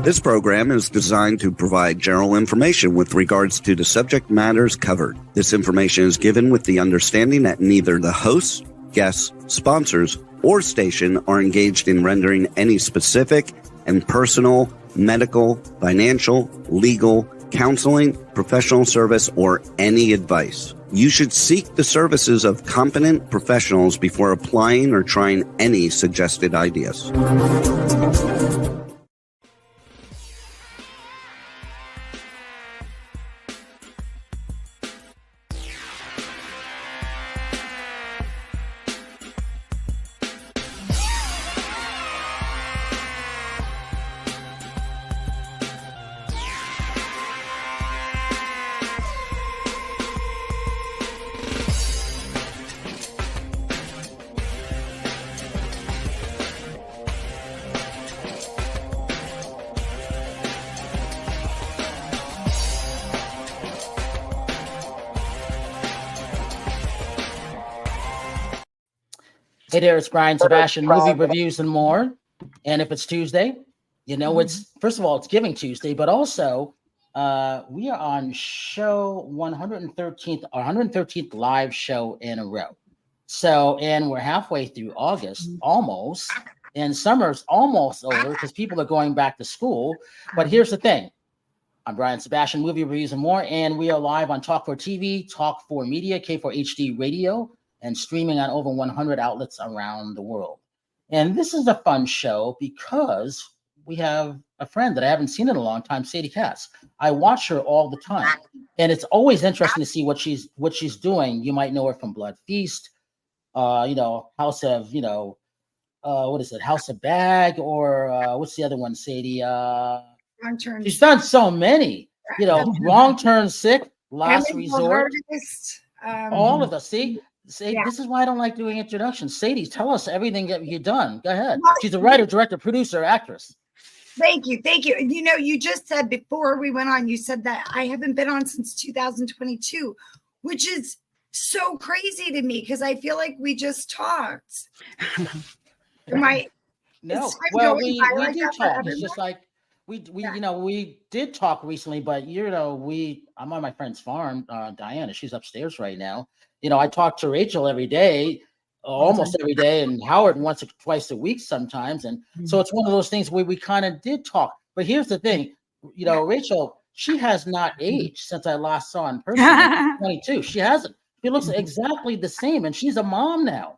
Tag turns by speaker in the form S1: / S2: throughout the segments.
S1: This program is designed to provide general information with regards to the subject matters covered. This information is given with the understanding that neither the hosts, guests, sponsors, or station are engaged in rendering any specific and personal, medical, financial, legal, counseling, professional service, or any advice. You should seek the services of competent professionals before applying or trying any suggested ideas.
S2: Hey there, it's Brian Sebastian, movie reviews and more. And if it's Tuesday, it's, first of all, it's Giving Tuesday, but also we are on show 113th, our 113th live show in a row. So, and we're halfway through August, almost, and summer's almost over because people are going back to school. But here's the thing. I'm Brian Sebastian, movie reviews and more, and we are live on Talk 4 TV, Talk 4 Media, K4HD Radio, and streaming on over 100 outlets around the world. And this is a fun show because we have a friend that I haven't seen in a long time, Sadie Katz. I watch her all the time, and it's always interesting to see what she's doing. You might know her from Blood Feast, House of, what is it, House of Bag, or what's the other one, Sadie?
S3: Wrong Turn.
S2: She's done so many, Wrong Turn Sick, Last Resort, all of us. See, This is why I don't like doing introductions. Sadie, tell us everything that you've done. Go ahead. She's a writer, director, producer, actress.
S3: Thank you. You just said before we went on, you said that I haven't been on since 2022, which is so crazy to me because I feel like we just talked.
S2: No, well, we do talk. It's just like we did talk recently, but I'm on my friend's farm, Diana. She's upstairs right now. I talk to Rachel every day, almost every day, and Howard once or twice a week sometimes. And so it's one of those things where we kind of did talk. But here's the thing, Rachel, she has not aged since I last saw her in person. In 22. She hasn't. She looks exactly the same, and she's a mom now.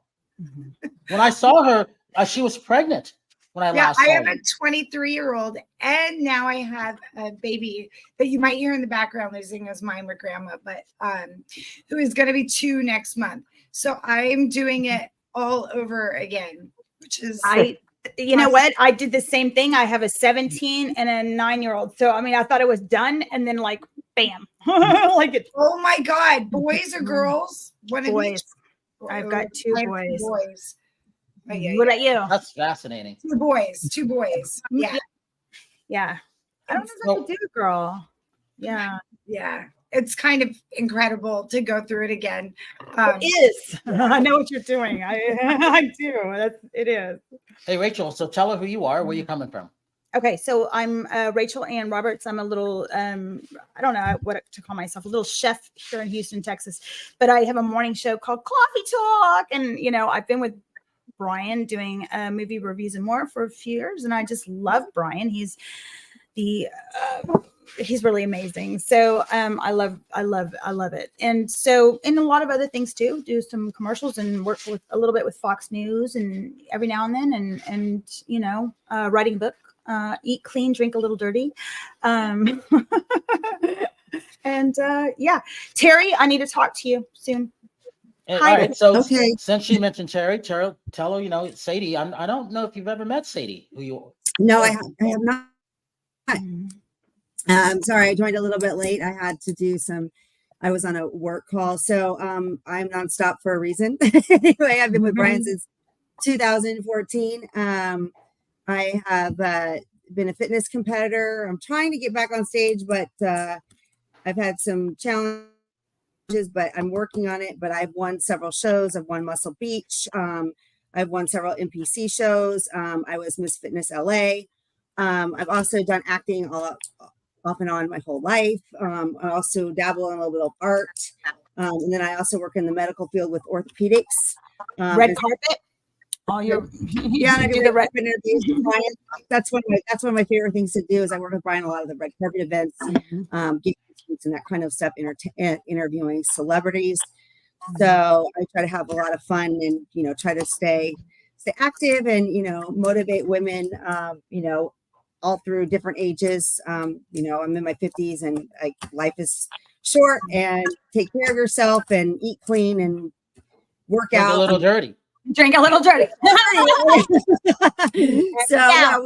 S2: When I saw her, she was pregnant when I last saw her.
S3: I have a 23-year-old, and now I have a baby that you might hear in the background losing his mind with grandma, but who is going to be 2 next month. So I'm doing it all over again, which is
S4: you know what? I did the same thing. I have a 17 and a 9-year-old. So I thought it was done, and then bam,
S3: Oh my God, boys or girls?
S4: Boys. I've got 2 boys. What about you?
S2: That's fascinating.
S3: 2 boys. Yeah.
S4: I don't know if I could do it, girl. Yeah.
S3: It's kind of incredible to go through it again.
S4: It is. I know what you're doing. I do. It is.
S2: Hey, Rachel, so tell her who you are, where you're coming from.
S4: Okay, so I'm Rachel Ann Roberts. I'm a little, I don't know what to call myself, a little chef here in Houston, Texas. But I have a morning show called Coffee Talk. And, I've been with Brian doing movie reviews and more for a few years. And I just love Brian. He's really amazing. So I love it. And so, and a lot of other things too, do some commercials and work with a little bit with Fox News and every now and then, and writing a book, eat clean, drink a little dirty. And Terri, I need to talk to you soon.
S2: All right. So since she mentioned Terri, tell her, Sadie, I don't know if you've ever met Sadie, who you are.
S5: No, I have not. I'm sorry, I joined a little bit late. I had to do I was on a work call. So I'm nonstop for a reason. Anyway, I've been with Brian since 2014. I have been a fitness competitor. I'm trying to get back on stage, but I've had some challenges, but I'm working on it. But I've won several shows. I've won Muscle Beach. I've won several NPC shows. I was Miss Fitness LA. I've also done acting off and on my whole life. I also dabble in a little bit of art. And then I also work in the medical field with orthopedics.
S4: Red carpet. All your
S5: yeah, and I do the red carpet interviews with
S4: Mm-hmm.
S5: Brian. That's one of my favorite things to do is I work with Brian a lot of the red carpet events, giving speeches and that kind of stuff, interviewing celebrities. So I try to have a lot of fun and, you know, try to stay active and, you know, motivate women, you know, all through different ages. You know, I'm in my 50s and life is short, and take care of yourself and eat clean and work
S2: Drink
S5: out.
S2: a little dirty.
S4: Drink a little dirty.
S5: So yeah,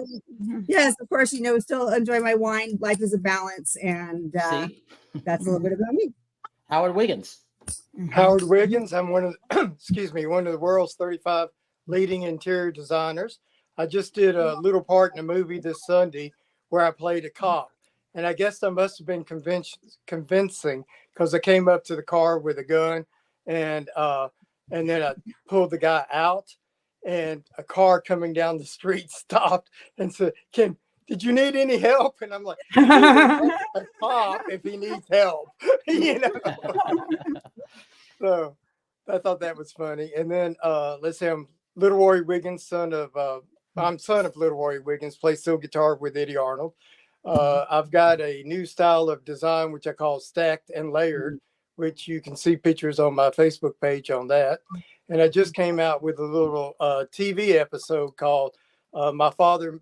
S5: yes, of course, you know, still enjoy my wine. Life is a balance, and that's a little bit about me.
S2: Howard Wiggins.
S6: Howard Wiggins. I'm one of one of the world's 35 leading interior designers. I just did a little part in a movie this Sunday where I played a cop, and I guess I must have been convincing because I came up to the car with a gun, and then I pulled the guy out, and a car coming down the street stopped and said, did you need any help? And I'm like, a cop if he needs help, you know. So I thought that was funny. And then let's say I'm Little Roy Wiggins, son of Little Roy Wiggins, plays steel guitar with Eddie Arnold. I've got a new style of design, which I call stacked and layered, which you can see pictures on my Facebook page on that. And I just came out with a little TV episode called My Father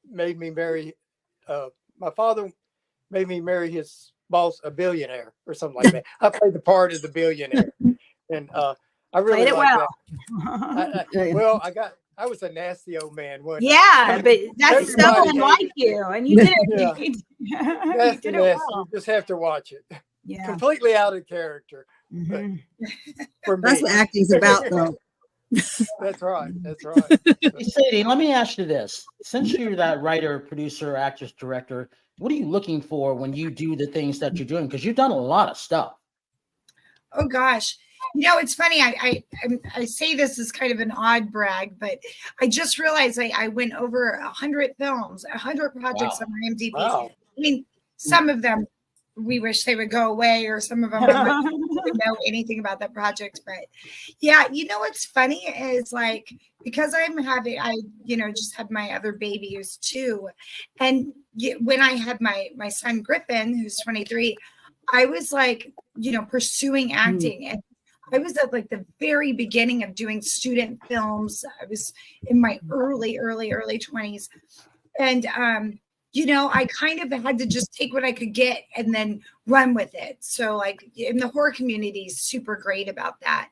S6: Made Me Marry His Boss, a Billionaire, or something like that. I played the part of the billionaire. And I really like that. I was a nasty old man.
S4: Yeah, but that's so unlike you. And you did it.
S6: Yeah.
S4: You did it well.
S6: You just have to watch it.
S4: Yeah.
S6: Completely out of character.
S4: Mm-hmm.
S5: That's what acting's about, though.
S6: That's right. That's right.
S2: Hey, Sadie, let me ask you this. Since you're that writer, producer, actress, director, what are you looking for when you do the things that you're doing? Because you've done a lot of stuff.
S3: Oh, gosh. You know, it's funny. I say this as kind of an odd brag, but I just realized I went over 100 films, 100 projects on IMDb.
S6: Wow.
S3: I mean, some of them we wish they would go away, or some of them I don't know anything about that project. But yeah, you know what's funny is like, because I just had my other baby who's 2, and when I had my son Griffin, who's 23, I was like, pursuing acting, and I was at like the very beginning of doing student films. I was in my early 20s. And, I kind of had to just take what I could get and then run with it. So like in the horror community is super great about that.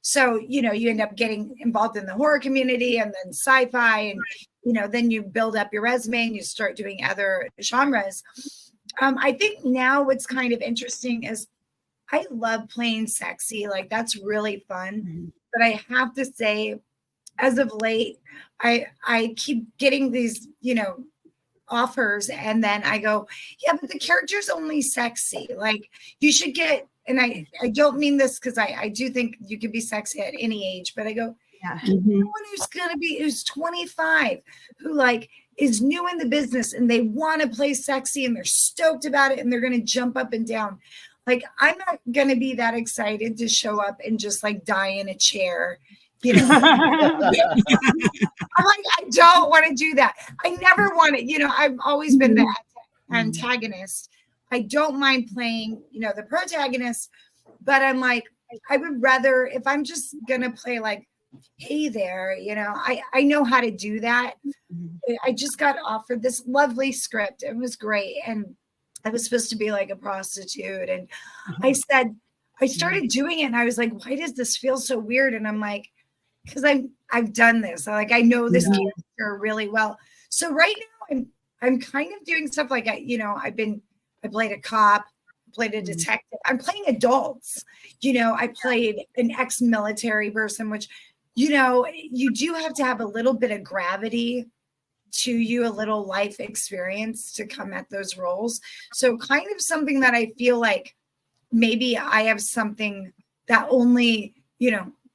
S3: So, you end up getting involved in the horror community and then sci-fi, and, then you build up your resume and you start doing other genres. I think now what's kind of interesting is I love playing sexy. Like that's really fun. But I have to say, as of late, I keep getting these, offers, and then I go, yeah, but the character's only sexy. Like you should get, and I don't mean this because I do think you can be sexy at any age, but I go, yeah, someone who's 25, who like is new in the business and they want to play sexy and they're stoked about it and they're going to jump up and down. Like, I'm not going to be that excited to show up and just like die in a chair. I'm like, I don't want to do that. I never want to, I've always been the antagonist. I don't mind playing, the protagonist, but I'm like, I would rather, if I'm just going to play like, hey there, I know how to do that. I just got offered this lovely script. It was great. And I was supposed to be like a prostitute. And I started doing it and I was like, why does this feel so weird? And I'm like, because I've done this. I know this character really well. So right now I'm kind of doing stuff like I played a cop, played a detective. I'm playing adults. I played an ex-military person, which, you do have to have a little bit of gravity to you, a little life experience to come at those roles. So kind of something that I feel like maybe I have something that only,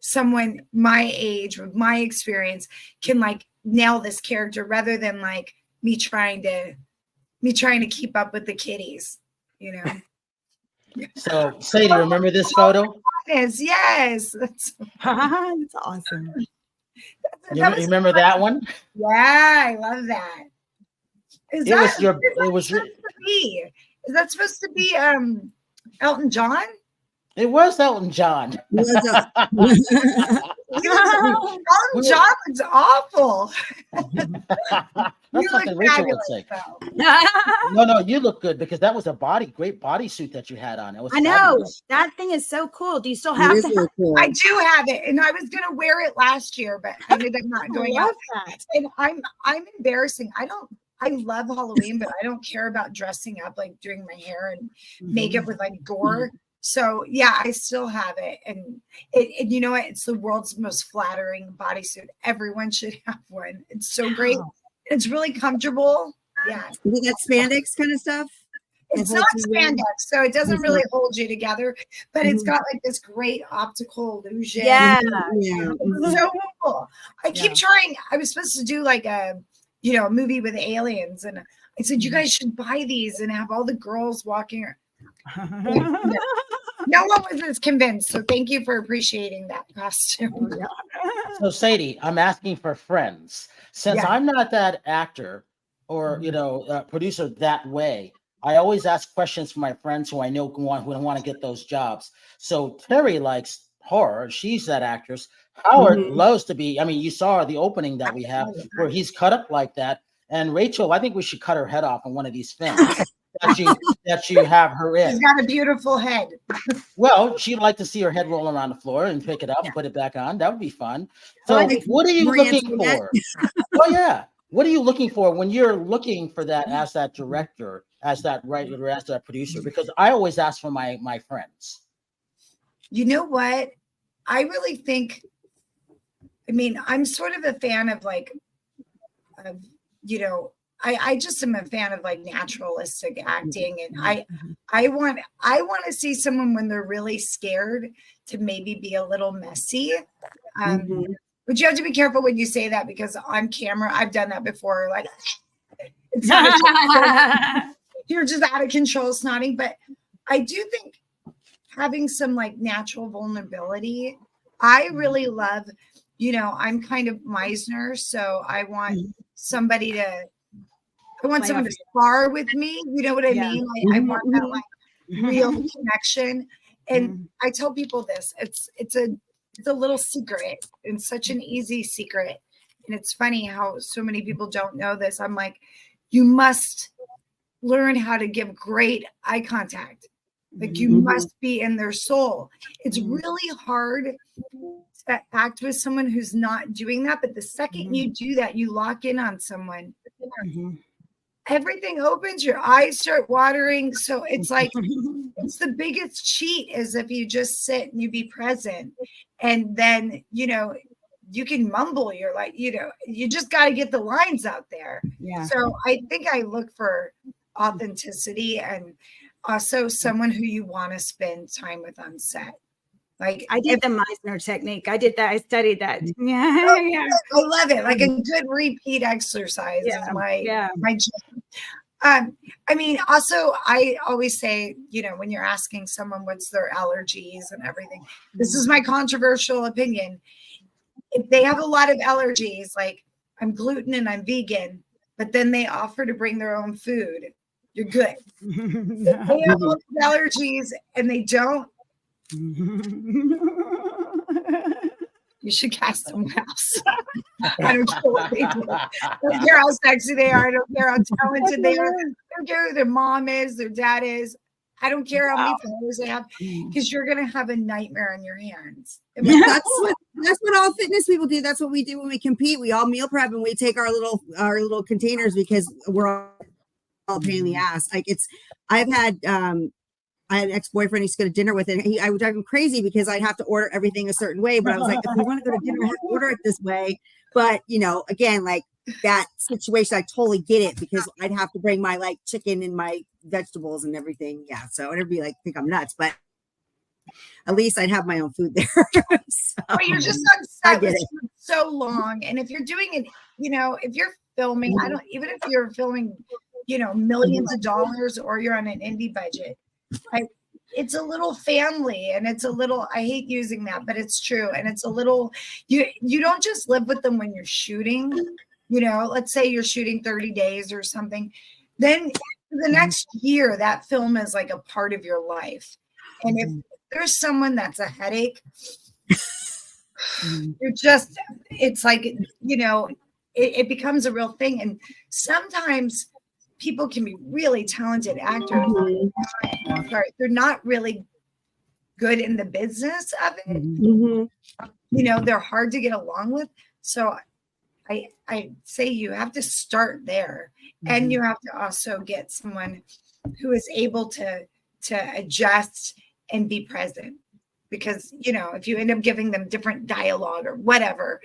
S3: someone my age with my experience can like nail this character, rather than like, me trying to keep up with the kiddies, you know.
S2: So, Sadie, remember this photo?
S3: Yes.
S4: That's awesome.
S2: You remember that one?
S3: Yeah, I love that. Is that supposed to be Elton John?
S2: It was Elton John.
S3: Elton John was awful.
S2: That's something Rachel would say. No, you look good because that was a great bodysuit that you had on. It was
S4: I know
S2: fabulous.
S4: that thing is so cool. Do you still have it?
S5: Really cool.
S3: I do have it, and I was gonna wear it last year, but I ended up not going out. And I'm embarrassing. I love Halloween, but I don't care about dressing up, like doing my hair and makeup with like gore. So yeah, I still have it, and you know what? It's the world's most flattering bodysuit. Everyone should have one. It's so great. It's really comfortable. Yeah.
S5: You get spandex kind of stuff?
S3: It's not spandex, so it doesn't really hold you together, but it's got like this great optical illusion.
S4: Yeah.
S3: It's so cool. I keep trying. I was supposed to do like a movie with aliens, and I said you guys should buy these and have all the girls walking. No one was as convinced, so thank you for appreciating that costume.
S2: So Sadie, I'm asking for friends. Since I'm not that actor or producer that way, I always ask questions for my friends who I know who want to get those jobs. So Terri likes horror; she's that actress. Howard loves to be. I mean, you saw the opening that we have where he's cut up like that. And Rachel, I think we should cut her head off in one of these films that you have her in.
S3: She's got a beautiful head.
S2: Well, she'd like to see her head roll around the floor and pick it up and put it back on. That would be fun. So what are you looking for? Oh, yeah. What are you looking for when you're looking for that as that director, as that writer, as that producer? Because I always ask for my friends.
S3: You know what? I really think, I'm sort of a fan of I just am a fan of like naturalistic acting, and I want to see someone when they're really scared to maybe be a little messy. But you have to be careful when you say that, because on camera, I've done that before. Like, it's not you're just out of control snotting. But I do think having some like natural vulnerability. I really love, I'm kind of Meisner, so I want somebody to. I want someone to spar with me. You know what I mean? I want that like real connection. And I tell people this. It's a little secret, and such an easy secret. And it's funny how so many people don't know this. I'm like, you must learn how to give great eye contact. Like you must be in their soul. It's really hard to act with someone who's not doing that. But the second you do that, you lock in on someone. Everything opens, your eyes start watering. So it's like, it's the biggest cheat is if you just sit and you be present, and then, you can mumble. You're like, you just got to get the lines out there. Yeah. So I think I look for authenticity, and also someone who you want to spend time with on set. Like
S4: I did the Meisner technique. I did that. I studied that. Yeah.
S3: I love it. Like a good repeat exercise is my also I always say, when you're asking someone what's their allergies and everything, this is my controversial opinion. If they have a lot of allergies, like I'm gluten and I'm vegan, but then they offer to bring their own food, you're good. If they have all these allergies and they don't, you should cast someone else. I don't care what they do. I don't care how sexy they are. I don't care how talented they are. I don't care who their mom is, their dad is. I don't care how many followers they have, because you're gonna have a nightmare on your hands.
S5: That's what all fitness people do. That's what we do when we compete. We all meal prep and we take our little containers, because we're all a pain in the ass. Like I had an ex-boyfriend used to go to dinner with, and I would drive him crazy because I'd have to order everything a certain way. But I was like, if we want to go to dinner, I have to order it this way. But, again, like that situation, I totally get it, because I'd have to bring my like chicken and my vegetables and everything. Yeah. So it'd be like, think I'm nuts, but at least I'd have my own food there.
S3: But you're just on set with so long. And if you're doing it, if you're filming, I don't, even if you're filming, you know, millions of dollars or you're on an indie budget, it's a little family, and it's a little, I hate using that, but it's true. And it's a little, you don't just live with them when you're shooting, you know, let's say you're shooting 30 days or something, then the next year that film is like a part of your life. And if there's someone that's a headache, you're just, it's like, you know, it becomes a real thing. And sometimes people can be really talented actors. They're not really good in the business of it. You know, they're hard to get along with. So I say you have to start there, and you have to also get someone who is able to adjust and be present, because, you know, if you end up giving them different dialogue or whatever,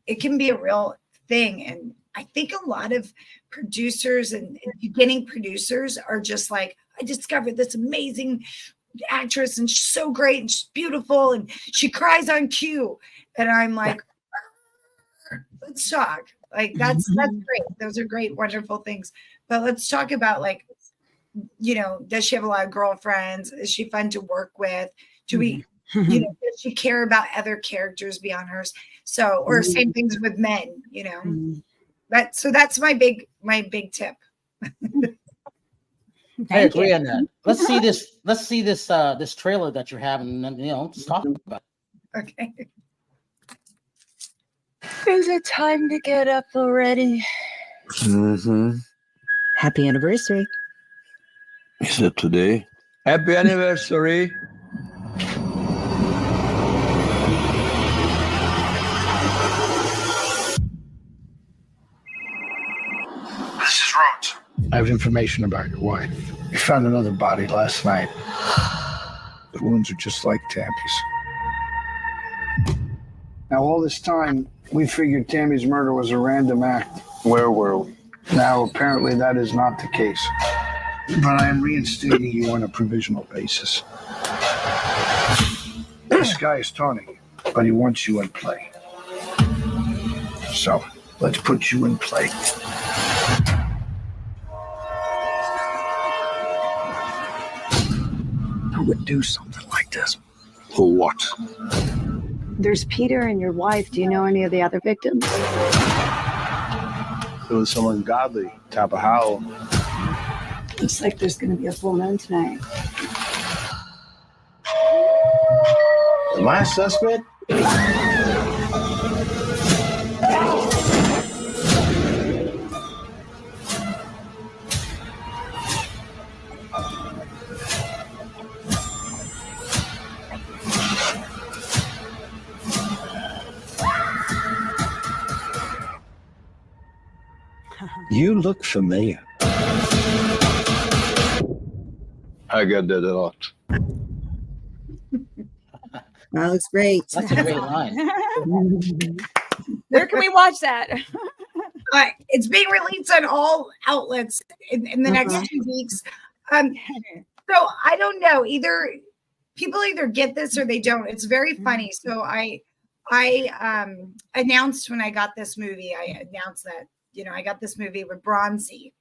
S3: it can be a real thing. And I think a lot of producers and beginning producers are just like, I discovered this amazing actress and she's so great and she's beautiful and she cries on cue. And I'm like, let's talk. Like, that's great. Those are great, wonderful things. But let's talk about, like, you know, does she have a lot of girlfriends? Is she fun to work with? Do we, you know, does she care about other characters beyond hers? So, or same things with men, you know. So that's my big tip.
S2: I agree on that. Let's see this trailer that you're having, and, you know, let's talk about it.
S3: Okay.
S7: Is it time to get up already?
S8: Happy anniversary.
S9: Is it today? Happy anniversary.
S10: This is Rhodes. I have information about your wife. We found another body last night. The wounds are just like Tammy's. Now, all this time, we figured Tammy's murder was a random act. Where were we? Now, apparently that is not the case. But I am reinstating you on a provisional basis. This guy is taunting you, but he wants you in play. So, let's put you in play. Who would do something like this?
S9: For what?
S7: There's Peter and your wife. Do you know any of the other victims?
S10: It was someone godly, type of howl.
S7: Looks like there's going to be a full moon tonight.
S10: Am I a suspect?
S9: You look familiar. I get that a lot.
S5: That looks great.
S2: That's a great line.
S4: Where can we watch that?
S3: It's being released on all outlets in the next 2 weeks. So I don't know. People either get this or they don't. It's very funny. So I announced when I got this movie, I announced that, you know, I got this movie with Bronzy,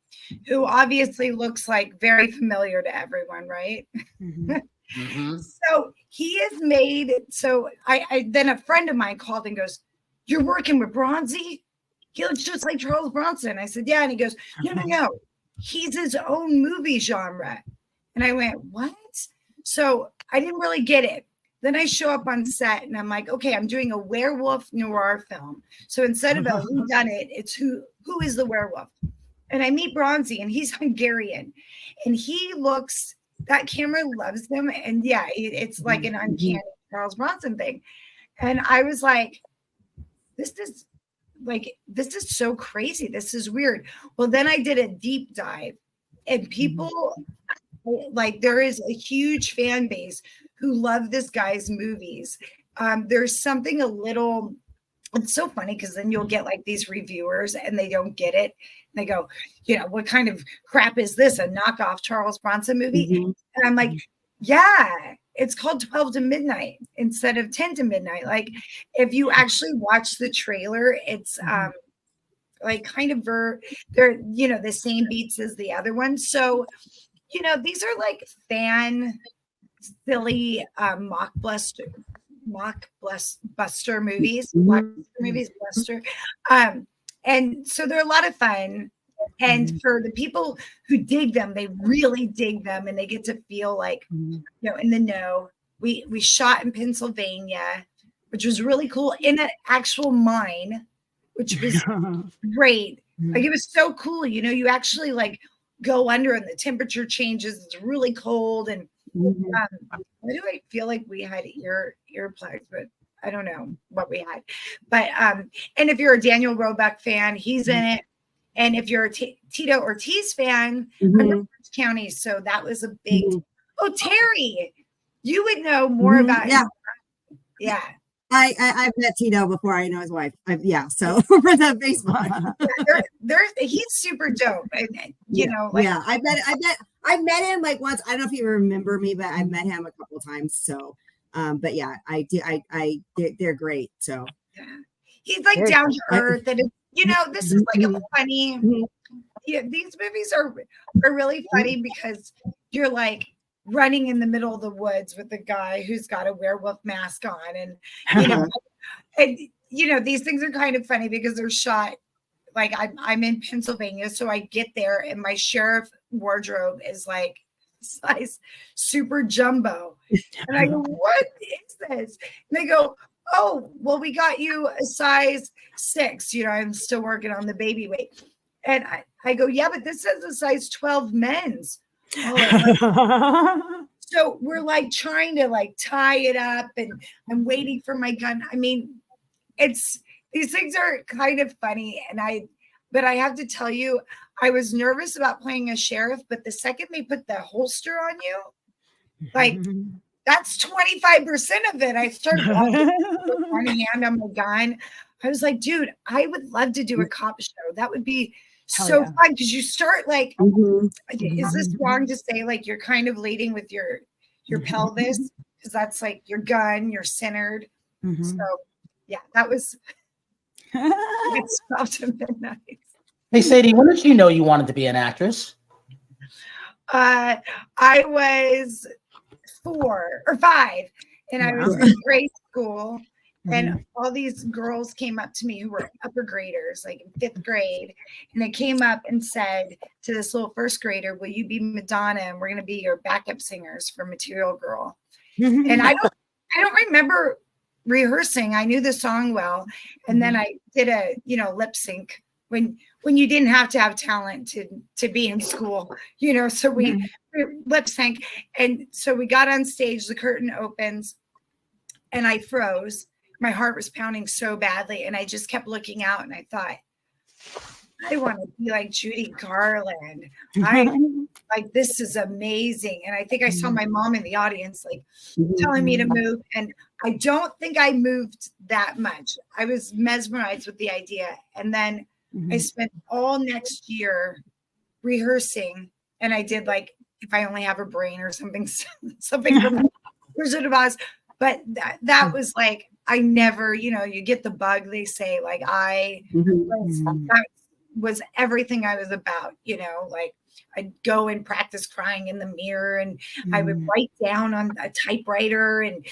S3: who obviously looks like very familiar to everyone, right? So he is made. So I then a friend of mine called and goes, "You're working with Bronzy? He looks just like Charles Bronson." I said, "Yeah." And he goes, No. He's his own movie genre. And I went, "What?" So I didn't really get it. Then I show up on set and I'm like, okay, I'm doing a werewolf noir film. So instead of a whodunit, it's who is the werewolf? And I meet Bronzy, and he's Hungarian, and he looks, that camera loves him. And yeah, it's like an uncanny Charles Bronson thing. And I was like, this is so crazy. This is weird. Well, then I did a deep dive, and people, like, there is a huge fan base who love this guy's movies. There's something a little, it's so funny because then you'll get like these reviewers and they don't get it. They go, you know, what kind of crap is this? A knockoff Charles Bronson movie? And I'm like, yeah, it's called 12 to Midnight instead of 10 to Midnight. Like, if you actually watch the trailer, it's like kind of they're the same beats as the other ones. So these are like fan silly buster movies, Buster. And so they're a lot of fun. And for the people who dig them, they really dig them, and they get to feel like in the know. We shot in Pennsylvania, which was really cool, in an actual mine, which was great. Like it was so cool. You actually like go under and the temperature changes. It's really cold. And why do I feel like we had earplugs, but I don't know what we had. But and if you're a Daniel Roebuck fan, he's in it. And if you're a Tito Ortiz fan, I'm in Orange County, so that was a big. Oh, Terri, you would know more about. Yeah.
S5: I've met Tito before I know his wife. So for the Facebook.
S3: He's super dope. And
S5: I met him like once. I don't know if you remember me, but I met him a couple times. So but yeah, I do they're great. So
S3: he's like down to earth, and this is like a funny these movies are really funny because you're like running in the middle of the woods with a guy who's got a werewolf mask on, and these things are kind of funny because they're shot like I'm in Pennsylvania, so I get there and my sheriff wardrobe is like size super jumbo, and I go, what is this? And they go, oh, well, we got you a size 6. I'm still working on the baby weight, and I go, yeah, but this says a size 12 men's. So we're like trying to like tie it up, and I'm waiting for my gun. I mean, these things are kind of funny, but I have to tell you, I was nervous about playing a sheriff, but the second they put the holster on you, like that's 25% of it. I started walking with one hand on my gun. I was like, dude, I would love to do a cop show. That would be so fun, because you start like, is this wrong to say like you're kind of leading with your pelvis, because that's like your gun, you're centered. So yeah, that was it's 12 to midnight.
S2: Hey Sadie, when did you know you wanted to be an actress?
S3: I was 4 or 5, and I was in grade school. And all these girls came up to me who were upper graders, like in 5th grade. And they came up and said to this little 1st grader, will you be Madonna? And we're going to be your backup singers for Material Girl. And I don't remember rehearsing. I knew the song well. And then I did a, lip sync when you didn't have to have talent to be in school, so we lip sync. And so we got on stage, the curtain opens, and I froze. My heart was pounding so badly, and I just kept looking out, and I thought, I want to be like Judy Garland. Like, this is amazing. And I think I saw my mom in the audience, like telling me to move. And I don't think I moved that much. I was mesmerized with the idea. And then I spent all next year rehearsing, and I did like If I Only Have a Brain or something from Wizard of Oz. But that was like, I never, you get the bug, they say, like that was everything I was about, like I'd go and practice crying in the mirror, and I would write down on a typewriter, and,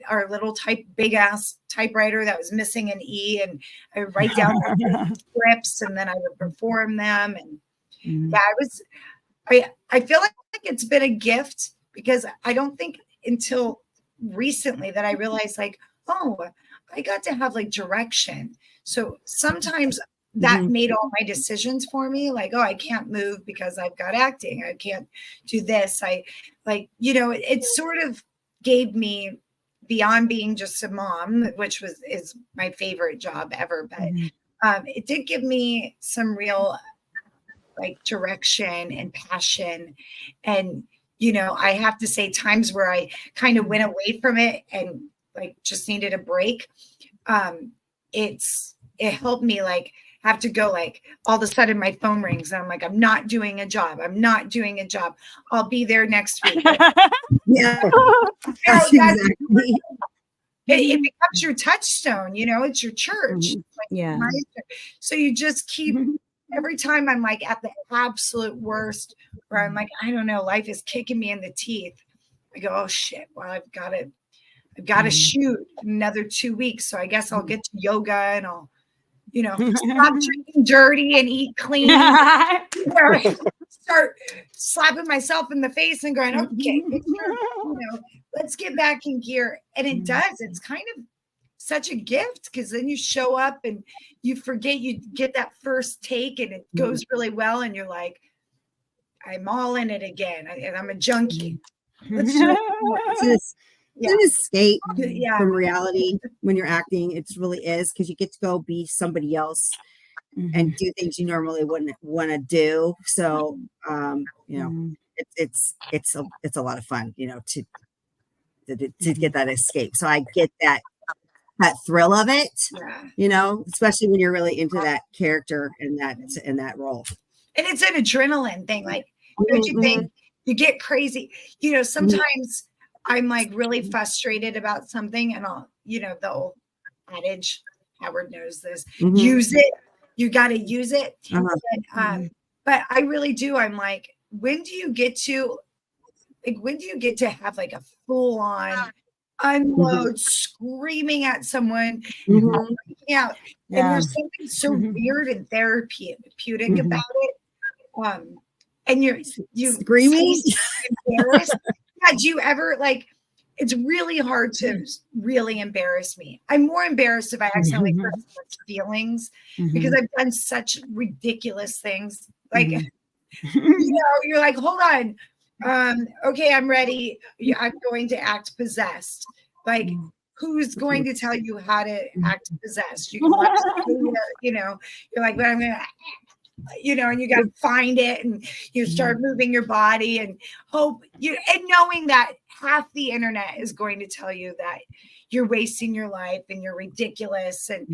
S3: our little big ass typewriter that was missing an E, and I would write down scripts, and then I would perform them. And I feel like it's been a gift, because I don't think until recently that I realized, like, oh, I got to have like direction. So sometimes that made all my decisions for me. Like, oh, I can't move because I've got acting. I can't do this. It sort of gave me, beyond being just a mom, which is my favorite job ever, but it did give me some real like direction and passion. And I have to say, times where I kind of went away from it and like just needed a break, it helped me like have to go, like all of a sudden my phone rings and I'm like, I'm not doing a job. I'll be there next week. Exactly. It becomes your touchstone, it's your church. Like
S4: Yeah.
S3: So you just keep, every time I'm like at the absolute worst, where I'm like, I don't know, life is kicking me in the teeth. I go, oh shit, well, I've got to shoot another 2 weeks. So I guess I'll get to yoga and I'll, stop drinking dirty and eat clean. Start slapping myself in the face and going, okay, let's get back in gear. And it does. It's kind of such a gift, because then you show up and you forget, you get that first take and it goes really well. And you're like, I'm all in it again. And I'm a junkie. Let's do it.
S5: It's an escape from reality when you're acting. It really is, because you get to go be somebody else and do things you normally wouldn't want to do. So, it's a lot of fun, to get that escape. So I get that thrill of it, especially when you're really into that character and that role.
S3: And it's an adrenaline thing. Like, don't you think you get crazy? Sometimes I'm like really frustrated about something, and I'll, the old adage, Howard knows this, use it. You got to use it. But I really do. I'm like, when do you get to have like a full on unload, screaming at someone, and there's something so weird and therapeutic about it. And you
S5: screaming,
S3: embarrassed. Do you ever, like, it's really hard to really embarrass me. I'm more embarrassed if I accidentally hurt someone's feelings, because I've done such ridiculous things. Like, you're like, hold on. Okay, I'm ready. I'm going to act possessed. Like, who's going to tell you how to act possessed? You can watch you're like, but I'm going to, and you got to find it, and you start moving your body and hope and knowing that half the internet is going to tell you that you're wasting your life and you're ridiculous. And,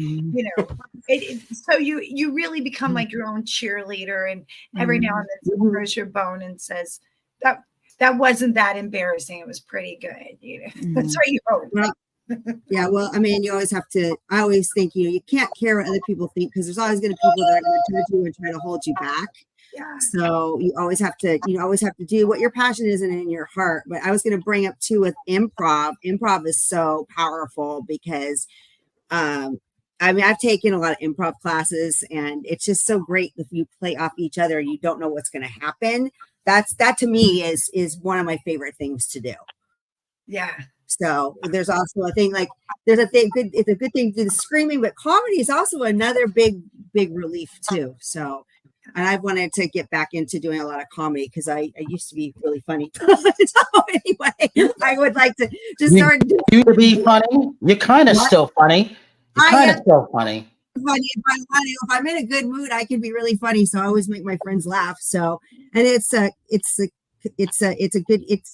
S3: so you really become like your own cheerleader. And every now and then someone throws your bone and says that wasn't that embarrassing. It was pretty good. That's what you hope.
S5: Yeah, well, I mean, I always think, you can't care what other people think, because there's always going to be people that are going to judge you and try to hold you back. Yeah. So you always have to do what your passion is and in your heart. But I was going to bring up too with improv. Improv is so powerful because, I've taken a lot of improv classes, and it's just so great if you play off each other and you don't know what's going to happen. That to me is one of my favorite things to do. Yeah. So there's also a thing like it's a good thing to do the screaming, but comedy is also another big relief too. So, and I've wanted to get back into doing a lot of comedy because I used to be really funny. So anyway, I would like to just start.
S2: You to be funny. You're kind of still funny. You're kind of still funny.
S5: Funny. If I'm in a good mood, I can be really funny. So I always make my friends laugh. So, and it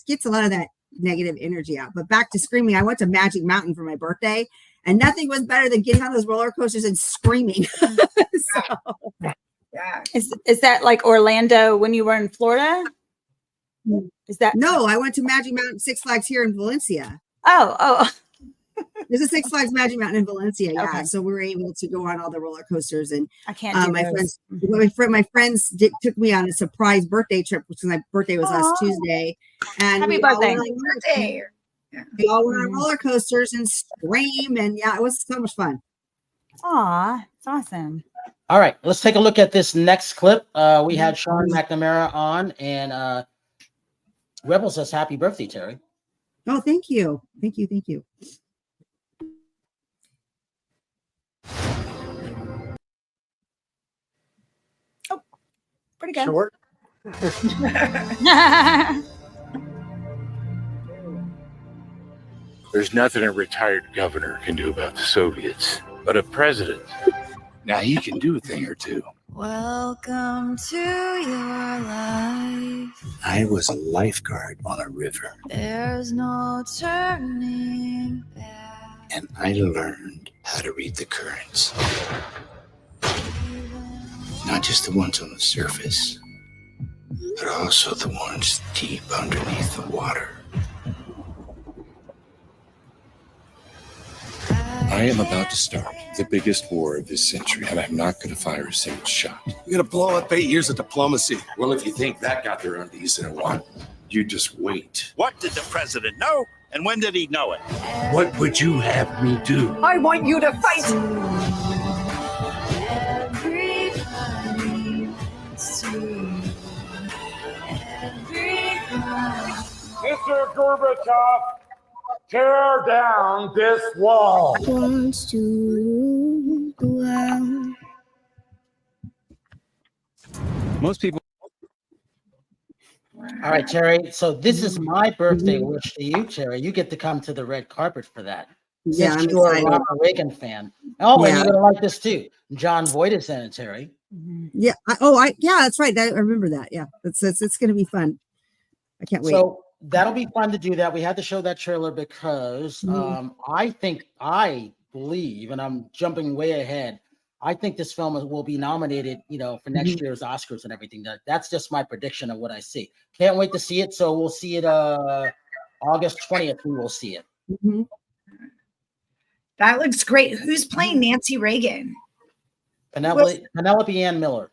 S5: gets a lot of that negative energy out. But back to screaming, I went to Magic Mountain for my birthday, and nothing was better than getting on those roller coasters and screaming.
S3: Yeah.
S4: Is that like Orlando when you were in Florida? Is that
S5: no? I went to Magic Mountain, Six Flags here in Valencia.
S4: Oh.
S5: There's a Six Flags Magic Mountain in Valencia. Yeah, okay. So we were able to go on all the roller coasters, and
S4: I can't. Do
S5: my friends took me on a surprise birthday trip, because my birthday was last Tuesday. And
S4: happy birthday!
S5: We all went on roller coasters and scream, and it was so much fun.
S4: Aw, it's awesome.
S2: All right, let's take a look at this next clip. We had Sean McNamara on, and Rebel says, "Happy birthday, Terri."
S5: Oh, thank you.
S4: Oh, pretty good.
S6: Short.
S8: There's nothing a retired governor can do about the Soviets, but a president, now he can do a thing or two.
S11: Welcome to your life.
S12: I was a lifeguard on a river.
S11: There's no turning back.
S12: And I learned how to read the currents. Not just the ones on the surface, but also the ones deep underneath the water. I I am about to start the biggest war of this century, and I'm not going to fire a single shot.
S13: You're gonna blow up 8 years of diplomacy.
S12: Well, if you think that got their undies in a wad, you just wait.
S14: What did the president know, and when did he know it?
S8: What would you have me do?
S7: I want you to fight.
S8: Mr. Gorbachev, tear down this wall.
S11: Wants to go out.
S15: Most people.
S2: All right, Terri. So this is my birthday wish to you, Terri. You get to come to the red carpet for that.
S5: Yeah,
S2: Since
S5: I'm
S2: you're a
S5: excited.
S2: Ronald Reagan fan. Oh, and
S5: Yeah.
S2: you're gonna like this too. John Voight is in it, Terri.
S5: Yeah. Yeah, that's right. I remember that. Yeah. It's going to be fun. I can't wait.
S2: So that'll be fun to do that. We had to show that trailer because I believe, and I'm jumping way ahead, I think this film will be nominated, for next year's Oscars and everything. That's just my prediction of what I see. Can't wait to see it. So we'll see it August 20th. We will see it.
S5: Mhm.
S3: That looks great. Who's playing Nancy Reagan?
S2: Penelope Ann Miller.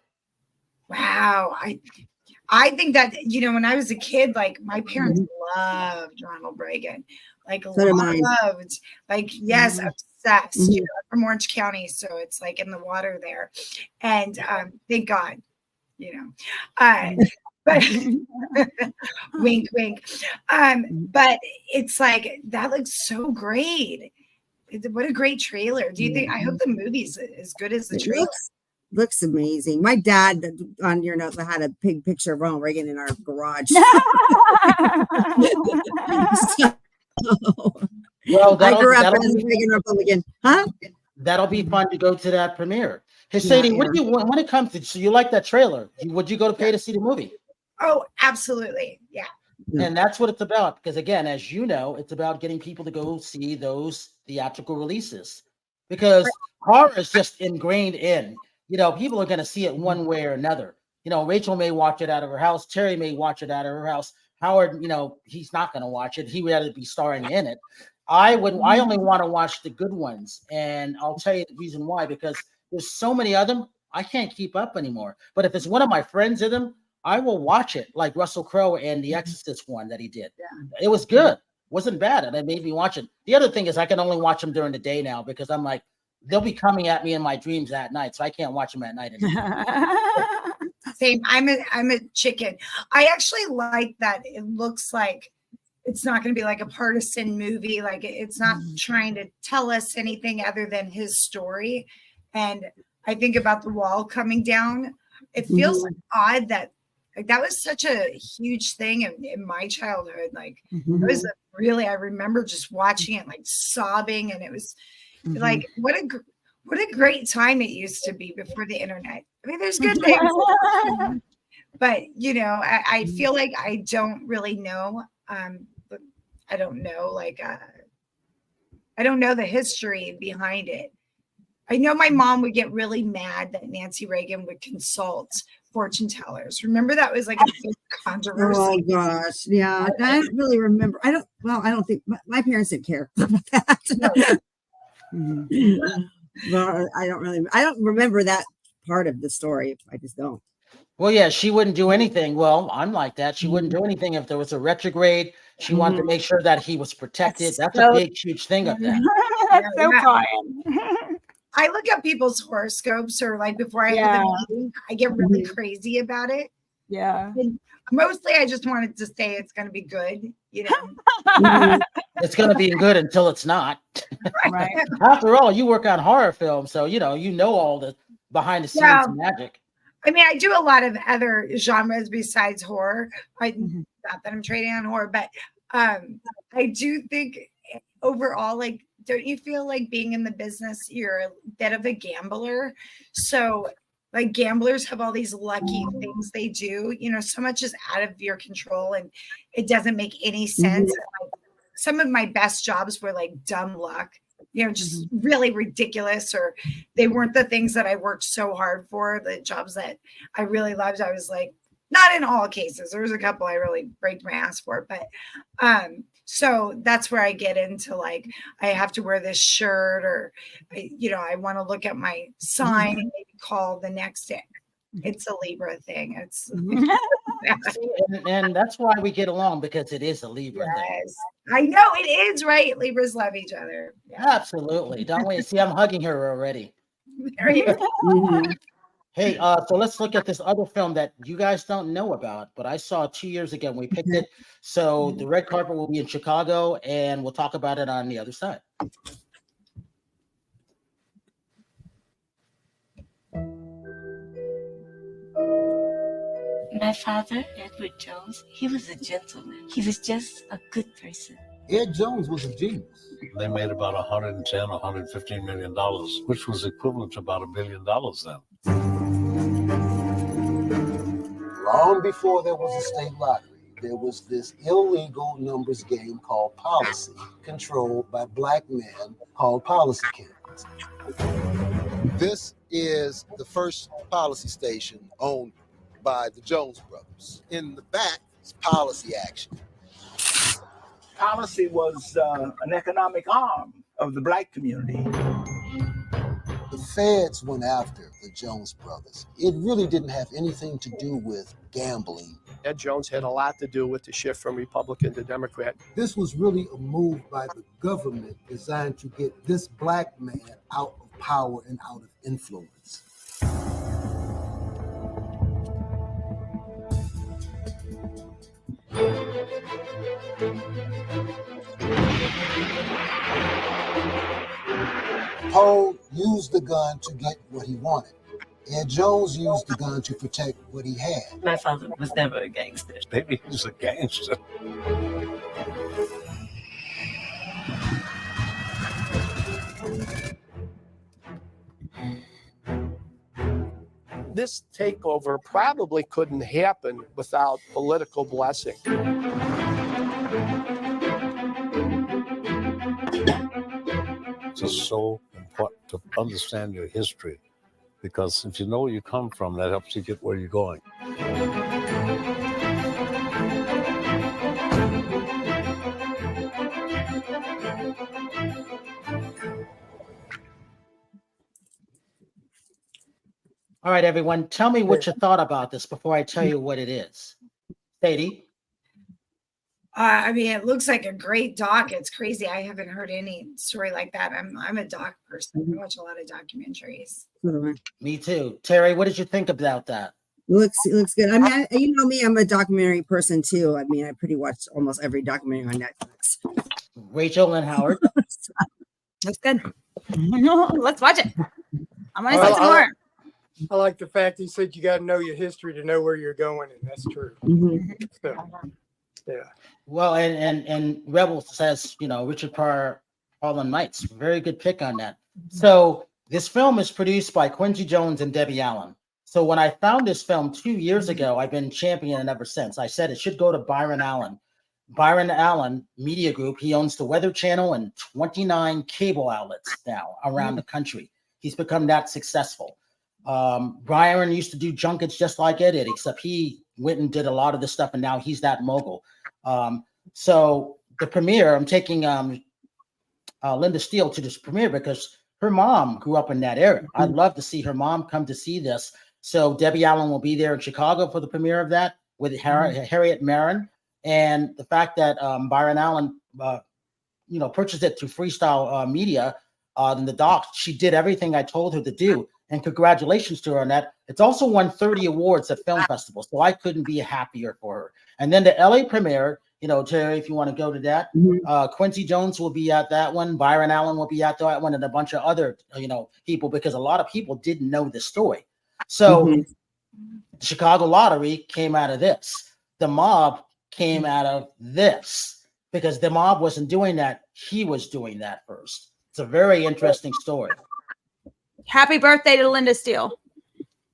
S3: Wow. I think that, when I was a kid, like my parents loved Ronald Reagan. Like
S5: So did mine.
S3: loved, like, yes, obsessed. I'm from Orange County, so it's like in the water there. And thank God, but wink, wink. But it's like that looks so great. What a great trailer. Do you think, I hope the movie's as good as the
S5: It
S3: trailer?
S5: looks amazing. My dad, on your notes, I had a big picture of Ronald Reagan in our garage.
S2: Well,
S5: I grew up
S2: that'll
S5: as a
S2: be-
S5: Reagan Republican. Huh?
S2: That'll be fun to go to that premiere. Hey, Sadie, what do you when it comes to? So you like that trailer? Would you go to pay to see the movie?
S3: Oh, absolutely. Yeah.
S2: And that's what it's about. Because again, as you know, it's about getting people to go see those theatrical releases. Because horror is just ingrained in. People are going to see it one way or another. Rachel may watch it out of her house. Terri may watch it out of her house. Howard, he's not going to watch it. He would rather be starring in it. I only want to watch the good ones. And I'll tell you the reason why, because there's so many of them, I can't keep up anymore. But if it's one of my friends in them, I will watch it, like Russell Crowe and the Exorcist one that he did. Yeah. It was good. Wasn't bad. And it made me watch it. The other thing is I can only watch them during the day now because I'm like, they'll be coming at me in my dreams at night. So I can't watch them at night anymore.
S3: Same. I'm a chicken. I actually like that. It looks like it's not going to be like a partisan movie. Like it's not trying to tell us anything other than his story. And I think about the wall coming down. It feels odd that that was such a huge thing in my childhood. Like it was I remember just watching it, like sobbing, and it was like what a great time it used to be before the internet. I mean, there's good things, but I feel like I don't really know. I don't know, I don't know the history behind it. I know my mom would get really mad that Nancy Reagan would consult fortune tellers. Remember that was like a big controversy.
S5: Oh gosh, yeah. I don't really remember. I don't think my parents didn't care about that. Well, I don't remember that part of the story. I just don't.
S2: Well, yeah, she wouldn't do anything. Well, I'm like that. She wouldn't do anything if there was a retrograde. She wanted to make sure that he was protected. That's a big, huge thing of that.
S4: That's so fun.
S3: I look at people's horoscopes, or like before I have a meeting, I get really crazy about it.
S4: Yeah.
S3: And mostly I just wanted to say it's going to be good,
S2: It's going to be good until it's not.
S4: Right.
S2: After all, you work on horror films, so you know all the behind the scenes magic.
S3: I mean, I do a lot of other genres besides horror. Not that I'm trading on horror, but I do think overall, like, don't you feel like being in the business, you're a bit of a gambler? So like gamblers have all these lucky things they do, so much is out of your control and it doesn't make any sense. Like, some of my best jobs were like dumb luck, just really ridiculous, or they weren't the things that I worked so hard for. The jobs that I really loved, I was like, not in all cases. There was a couple I really braked my ass for, but So that's where I get into like, I have to wear this shirt, or, I want to look at my sign and maybe call the next day. It's a Libra thing. It's
S2: and that's why we get along, because it is a Libra thing.
S3: yes, I know it is, right? Libras love each other. Yeah.
S2: Absolutely. Don't we? See, I'm hugging her already.
S3: There you go.
S2: Hey, so let's look at this other film that you guys don't know about, but I saw 2 years ago when we picked it. So the red carpet will be in Chicago, and we'll talk about it on the other side.
S16: My father, Edward Jones, he was a gentleman. He was just a good person.
S17: Ed Jones was a genius.
S18: They made about $110, $115 million, which was equivalent to about $1 billion then.
S17: Long before there was a state lottery, there was this illegal numbers game called policy, controlled by black men called policy kings.
S19: This is the first policy station owned by the Jones brothers. In the back is policy action.
S20: Policy was an economic arm of the black community.
S17: The feds went after the Jones brothers. It really didn't have anything to do with gambling.
S21: Ed Jones had a lot to do with the shift from Republican to Democrat.
S17: This was really a move by the government designed to get this black man out of power and out of influence. Poe used the gun to get what he wanted. Ed Jones used the gun to protect what he had.
S16: My father was never a gangster.
S18: Maybe he was a gangster.
S21: This takeover probably couldn't happen without political blessing.
S18: It's so important to understand your history, because if you know where you come from, that helps you get where you're going.
S2: All right, everyone, tell me what you thought about this before I tell you what it is. Sadie?
S3: I mean, it looks like a great doc. It's crazy. I haven't heard any story like that. I'm a doc person. I watch a lot of documentaries.
S2: Me too. Terri, what did you think about that?
S5: It looks good. I mean, you know me, I'm a documentary person too. I mean, I pretty watch almost every documentary on Netflix.
S2: Rachel and Howard?
S4: Looks good. Let's watch it. I want to see some more.
S6: I like the fact he said you got to know your history to know where you're going, and that's true. So, yeah.
S2: Well, and Rebel says, Richard Pryor, Harlem Nights. Very good pick on that. So this film is produced by Quincy Jones and Debbie Allen. So when I found this film 2 years ago, I've been championing it ever since. I said it should go to Byron Allen. Byron Allen Media Group. He owns the Weather Channel and 29 cable outlets now around the country. He's become that successful. Byron used to do junkets just like Ed did, except he went and did a lot of this stuff, and now he's that mogul. So the premiere, I'm taking Linda Steele to this premiere because her mom grew up in that area. I'd love to see her mom come to see this. So Debbie Allen will be there in Chicago for the premiere of that with Harriet Marin. And the fact that Byron Allen, purchased it through Freestyle Media, in the doc, she did everything I told her to do. And congratulations to her on that. It's also won 30 awards at film festivals, so I couldn't be happier for her. And then the LA premiere, Terri, if you want to go to that, Quincy Jones will be at that one. Byron Allen will be at that one, and a bunch of other, people, because a lot of people didn't know the story. So the Chicago lottery came out of this. The mob came out of this because the mob wasn't doing that. He was doing that first. It's a very interesting story.
S4: Happy birthday to Linda Steele.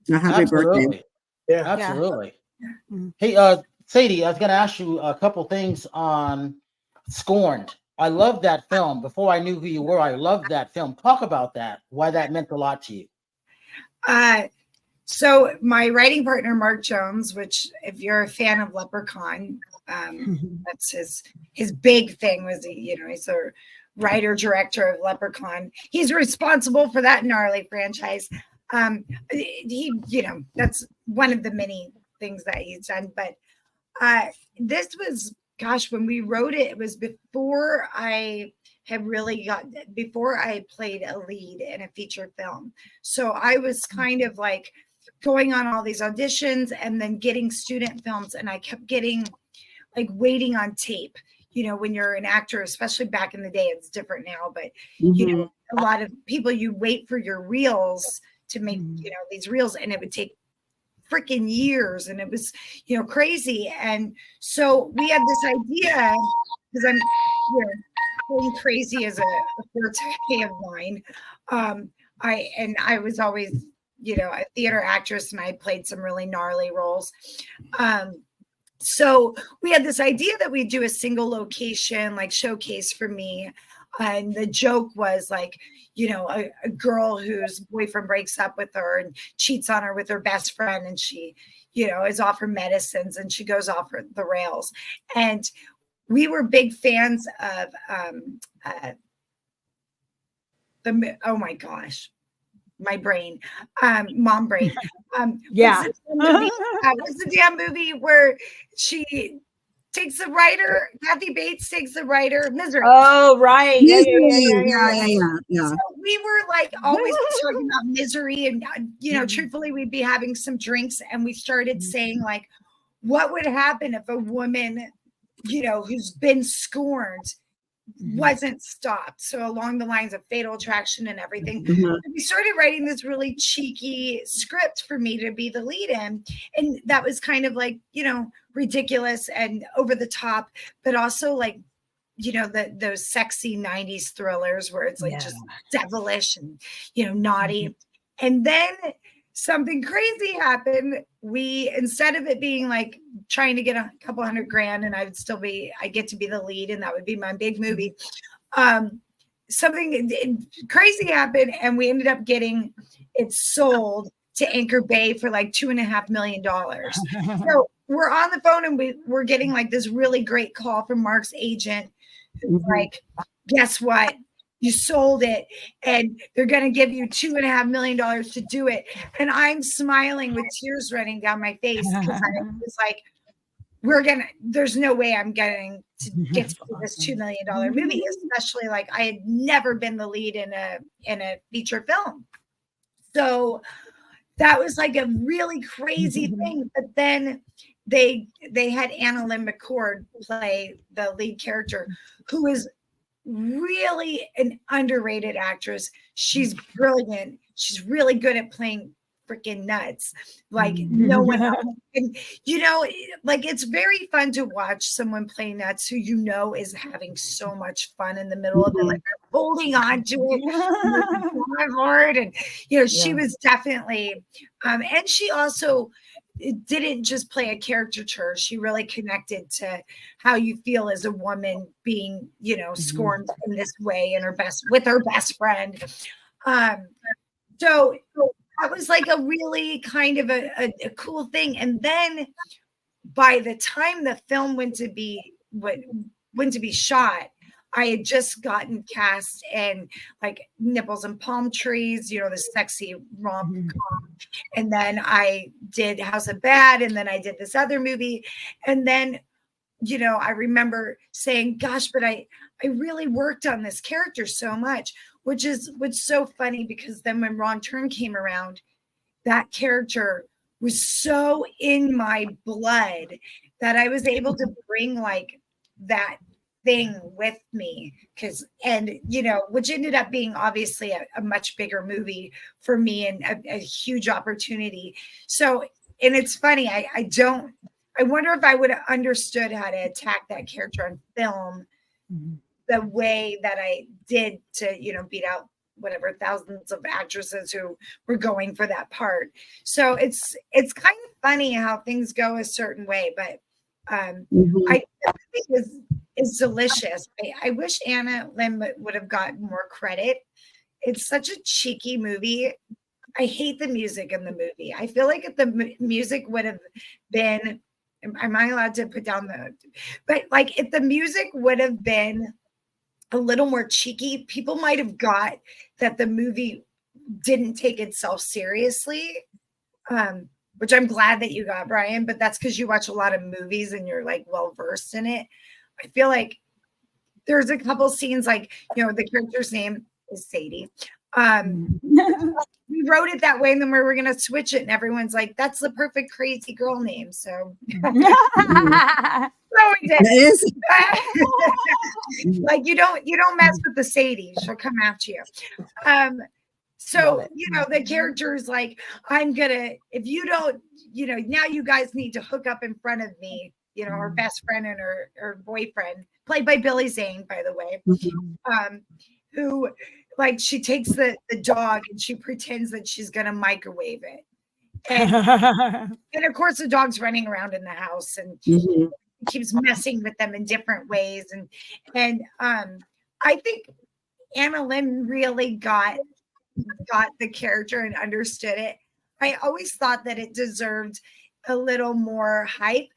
S5: Happy birthday.
S2: Yeah, absolutely. Yeah. Hey, Sadie, I was going to ask you a couple things on Scorned. I love that film. Before I knew who you were, I loved that film. Talk about that, why that meant a lot to you.
S3: So my writing partner, Mark Jones, which if you're a fan of Leprechaun, That's his big thing was, he's a writer director of Leprechaun. He's responsible for that gnarly franchise. That's one of the many things that he's done. But this was, gosh, when we wrote it, it was before I played a lead in a feature film. So I was kind of like going on all these auditions and then getting student films, and I kept getting like waiting on tape. When you're an actor, especially back in the day, it's different now, but a lot of people, you wait for your reels to make these reels, and it would take freaking years, and it was crazy. And so we had this idea, because I'm going crazy as a forte of mine. I was always a theater actress, and I played some really gnarly roles. So we had this idea that we'd do a single location like showcase for me. And the joke was like, a girl whose boyfriend breaks up with her and cheats on her with her best friend. And she, is off her medicines, and she goes off the rails. And we were big fans of oh my gosh, my brain, mom brain.
S4: Yeah.
S3: What's the damn movie where she takes the writer, Kathy Bates takes the writer, Misery.
S4: Oh, right.
S5: Yeah.
S3: So we were like always talking about Misery, and truthfully, we'd be having some drinks, and we started saying like, what would happen if a woman, who's been scorned, wasn't stopped? So along the lines of Fatal Attraction and everything, we started writing this really cheeky script for me to be the lead in, and that was kind of like ridiculous and over the top, but also like those sexy 90s thrillers where it's like just devilish and naughty. And then something crazy happened. Instead of it being like trying to get a couple $100,000 and I get to be the lead, and that would be my big movie. Something crazy happened, and we ended up getting it sold to Anchor Bay for like $2.5 million. So we're on the phone, and we're getting like this really great call from Mark's agent. Like, guess what? You sold it, and they're going to give you $2.5 million to do it. And I'm smiling with tears running down my face, because I was like, there's no way I'm getting to get to this $2 million movie, especially like I had never been the lead in a feature film. So that was like a really crazy thing. But then they had Anna Lynn McCord play the lead character, who is really an underrated actress. She's brilliant. She's really good at playing freaking nuts. Like no one else. And like it's very fun to watch someone play nuts who is having so much fun in the middle of it, like holding on to it. My Lord. And she was definitely and she also didn't just play a caricature. She really connected to how you feel as a woman being, scorned in this way with her best friend. So that was like a really kind of a cool thing. And then by the time the film went to be shot, I had just gotten cast in like Nipples and Palm Trees, the sexy rom-com. And then I did House of Bad, and then I did this other movie. And then, I remember saying, gosh, but I really worked on this character so much, which is so funny, because then when Wrong Turn came around, that character was so in my blood that I was able to bring like that thing with me, which ended up being obviously a much bigger movie for me, and a huge opportunity. So, and it's funny, I wonder if I would have understood how to attack that character on film the way that I did to, beat out whatever thousands of actresses who were going for that part. So it's kind of funny how things go a certain way, but I think is delicious. I wish Anna Lynn would have gotten more credit. It's such a cheeky movie. I hate the music in the movie. I feel like if the music would have been Am I allowed to put down but like if the music would have been a little more cheeky, people might have got that the movie didn't take itself seriously. Which I'm glad that you got, Brian, but that's because you watch a lot of movies and you're like well versed in it. I feel like there's a couple scenes like, the character's name is Sadie. We wrote it that way, and then we were gonna switch it, and everyone's like, "That's the perfect crazy girl name." So, we did. Like you don't mess with the Sadie; she'll come after you. So the character is like, "I'm gonna if you don't, now you guys need to hook up in front of me." Her best friend and her boyfriend, played by Billy Zane, by the way, who. Like she takes the dog and she pretends that she's gonna microwave it, and of course the dog's running around in the house and keeps messing with them in different ways. And I think Anna Lynn really got the character and understood it. I always thought that it deserved a little more hype,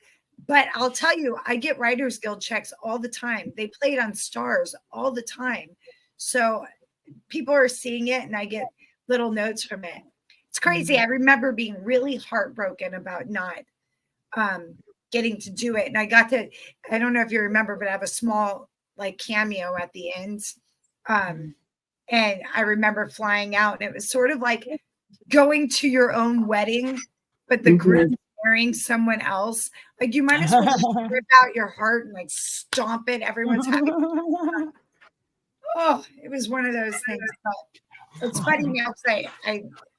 S3: but I'll tell you, I get Writers Guild checks all the time. They play it on Stars all the time, so. People are seeing it and I get little notes from it. It's crazy. I remember being really heartbroken about not getting to do it. And I don't know if you remember, but I have a small like cameo at the end. And I remember flying out, and it was sort of like going to your own wedding, but the groom marrying someone else. Like you might as well just rip out your heart and like stomp it. Everyone's having oh, it was one of those things. But it's funny now because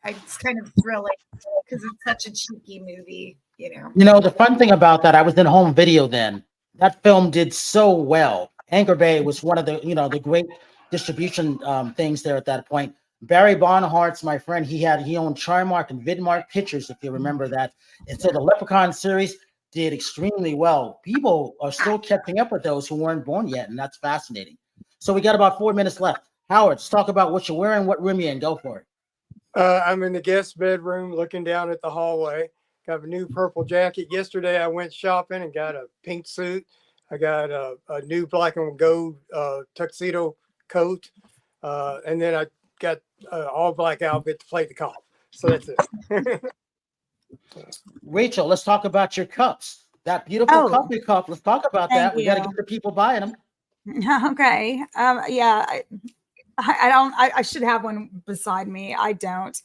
S3: it's kind of thrilling because it's such a cheeky movie,
S2: The fun thing about that, I was in home video then. That film did so well. Anchor Bay was one of the, the great distribution things there at that point. Barry Barnhart's my friend. He owned Trimark and Vidmark Pictures, if you remember that. And so the Leprechaun series did extremely well. People are still catching up with those who weren't born yet, and that's fascinating. So we got about 4 minutes left. Howard, let's talk about what you're wearing, what room you're in. Go for it.
S6: I'm in the guest bedroom looking down at the hallway. Got a new purple jacket. Yesterday I went shopping and got a pink suit. I got a new black and gold tuxedo coat. And then I got an all black outfit to play the cop. So that's it.
S2: Rachel, let's talk about your cups. That beautiful coffee cup. Let's talk about that. We got to get the people buying them.
S4: Okay. Yeah. I should have one beside me. I don't.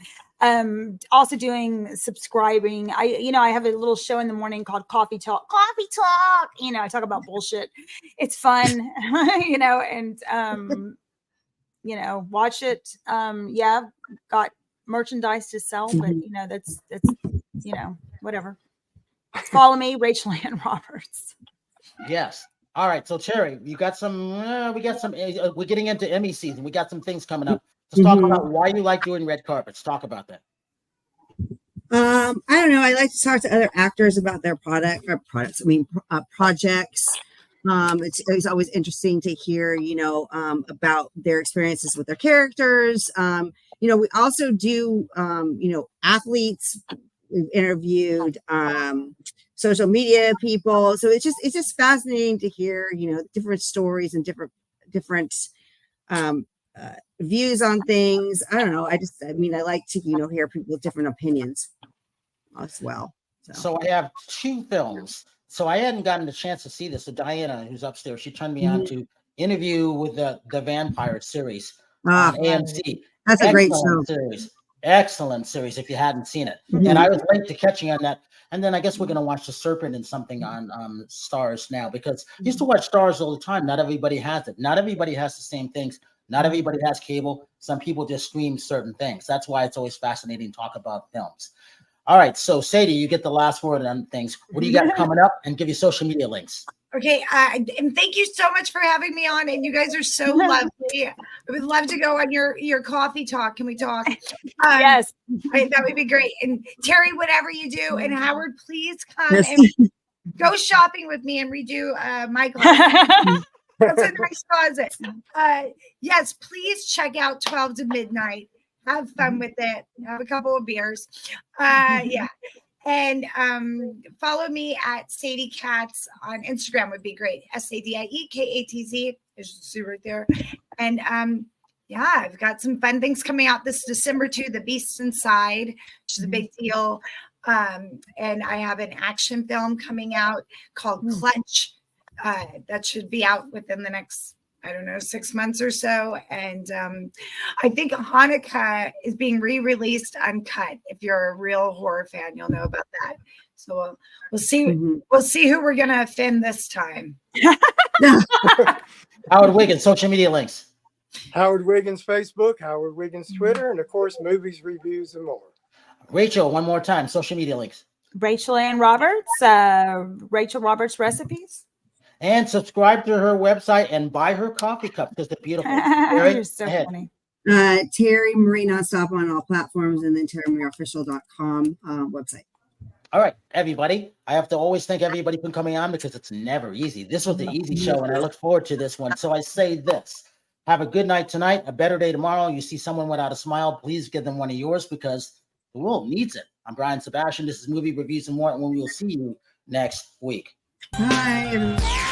S4: Also doing subscribing. I have a little show in the morning called Coffee Talk. I talk about bullshit. It's fun, and watch it. Got merchandise to sell, but that's whatever. Follow me, Rachel Ann Roberts.
S2: Yes. All right. So Terri, you got some, we're getting into Emmy season. We got some things coming up. Let's talk about why you like doing red carpets. Talk about that.
S5: I don't know. I like to talk to other actors about their projects. It's always interesting to hear, about their experiences with their characters. We also do, athletes. We've interviewed social media people. So it's just fascinating to hear, different stories and different views on things. I don't know. I like to, hear people with different opinions as well.
S2: So I have 2 films. So I hadn't gotten the chance to see this. So Diana, who's upstairs, she turned me on to Interview with the Vampire series on AMC.
S5: That's a great show.
S2: Excellent series if you hadn't seen it. And I was late to catching on that. And then I guess we're going to watch The Serpent and something on Stars now, because I used to watch Stars all the time. Not everybody has it. Not everybody has the same things. Not everybody has cable. Some people just stream certain things. That's why it's always fascinating to talk about films. All right. So Sadie, you get the last word on things. What do you got coming up? And give your social media links.
S3: Okay, and thank you so much for having me on. And you guys are so lovely. I would love to go on your coffee talk. Can we talk?
S4: Yes,
S3: that would be great. And Terri, whatever you do, and Howard, please come and go shopping with me and redo my closet. That's a nice closet. Yes, please check out 12 to Midnight. Have fun with it. Have a couple of beers. Yeah. And follow me at Sadie Katz on Instagram would be great. SADIEKATZ is right there. And yeah, I've got some fun things coming out this December too. The Beast Inside, which is a big deal. And I have an action film coming out called Clutch. That should be out within the next, I don't know, 6 months or so. And I think Hanukkah is being re-released uncut. If you're a real horror fan, you'll know about that. So we'll see. We'll see who we're gonna offend this time.
S2: Howard Wiggins, social media links.
S6: Howard Wiggins Facebook, Howard Wiggins Twitter, and of course, movies, reviews, and more.
S2: Rachel, one more time, social media links.
S4: Rachel Ann Roberts, Rachel Roberts Recipes.
S2: And subscribe to her website and buy her coffee cup because they're beautiful.
S4: You're so funny.
S5: Terri Marie Nonstop on all platforms, and then TerriMarieOfficial.com website.
S2: All right, everybody. I have to always thank everybody for coming on because it's never easy. This was the easy show, and I look forward to this one. So I say this. Have a good night tonight, a better day tomorrow. You see someone without a smile, please give them one of yours because the world needs it. I'm Brian Sebastian. This is Movie Reviews and More, and we will see you next week.
S5: Bye, everyone.